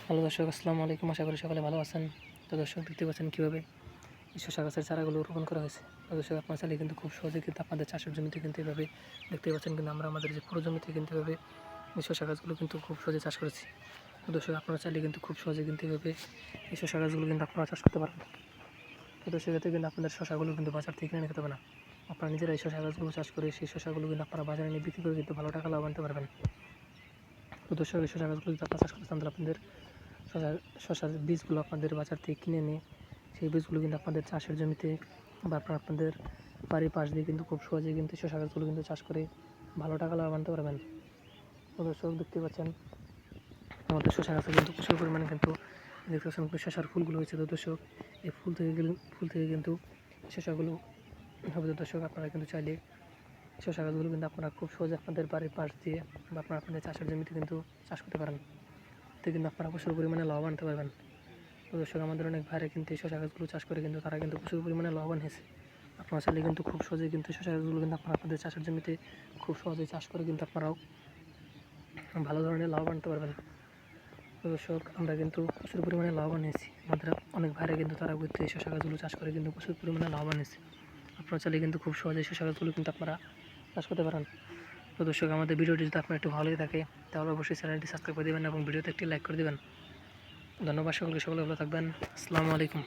Hello দর্শক, আসসালামু আলাইকুম। আশা করি সকলে ভালো আছেন। তো দর্শক, দেখতে পাচ্ছেন কীভাবে এই শসা গাছের চারাগুলো রোপণ করা হয়েছে। তো দর্শক, আপনার চাইলে কিন্তু খুব সহজে কিন্তু আপনাদের চাষের জমিতে কিন্তু এভাবে দেখতে পাচ্ছেন, কিন্তু আমরা আমাদের যে পুরো জমিতে কিন্তু এভাবে এই শসা গাছগুলো কিন্তু খুব সহজে চাষ করেছি। তো দর্শক, আপনারা চাইলে কিন্তু খুব সহজে কিন্তু এভাবে এই শসা গাছগুলো কিন্তু আপনারা চাষ করতে পারেন। তো দর্শক, এতে কিন্তু আপনাদের শসাগুলো কিন্তু বাজার থেকে কিনে খেতে হবে না। আপনারা নিজেরা এই শসা গাছগুলো চাষ করে সেই শসাগুলো কিন্তু আপনারা বাজারে নিয়ে বিক্রি করে কিন্তু ভালো টাকা লাভ আনতে পারবেন। তো দর্শক, এই শসা গাছগুলো যদি আপনারা চাষ করতে চান, তাহলে আপনাদের শসার বীজগুলো আপনাদের বাজার থেকে কিনে নিয়ে সেই বীজগুলো কিন্তু আপনাদের চাষের জমিতে বা আপনাদের বাড়ির পাশ দিয়ে কিন্তু খুব সহজেই কিন্তু শসা গাছগুলো কিন্তু চাষ করে ভালো টাকা লাভ আনতে পারবেন। তো দর্শক, দেখতে পাচ্ছেন আমাদের শসা গাছে কিন্তু প্রচুর পরিমাণে কিন্তু দেখতে পাচ্ছেন শসার ফুলগুলো হয়েছে। তো দর্শক, এই ফুল থেকে কিন্তু শসাগুলো হবে। তো দর্শক, আপনারা কিন্তু চাইলে শসা গাছগুলো কিন্তু আপনারা খুব সহজে আপনাদের বাড়ির পাশ দিয়ে বা আপনাদের চাষের জমিতে কিন্তু চাষ করতে পারেন। এতে কিন্তু আপনারা প্রচুর পরিমাণে লাভ আনতে পারবেন। তো দর্শক, আমাদের অনেক ভাইরা কিন্তু এই শসা গাছগুলো চাষ করে কিন্তু তারা কিন্তু প্রচুর পরিমাণে লাভবান হয়েছে। আপনারা চাইলে কিন্তু খুব সহজেই কিন্তু শসা গাছগুলো কিন্তু আপনারা আপনাদের চাষের জমিতে খুব সহজেই চাষ করে কিন্তু আপনারাও ভালো ধরনের লাভ আনতে পারবেন। তো দর্শক, আমরা কিন্তু প্রচুর পরিমাণে লাভবান হয়েছি। আমাদের অনেক ভাইরা কিন্তু তারা কিন্তু এই শসা গাছগুলো চাষ করে কিন্তু প্রচুর পরিমাণে লাভবান হয়েছে। আপনারা চাইলে কিন্তু খুব সহজেই শসা গাছগুলো কিন্তু আপনারা চাষ করতে পারেন। তো দর্শক, আমাদের ভিডিওটি যদি আপনার একটু ভালো লেগে থাকে, তাহলে অবশ্যই চ্যানেলটি সাবস্ক্রাইব করে দেবেন এবং ভিডিওতে একটি লাইক করে দেবেন। ধন্যবাদ সকলকে, সকলে ভালো থাকবেন। আসসালামু আলাইকুম।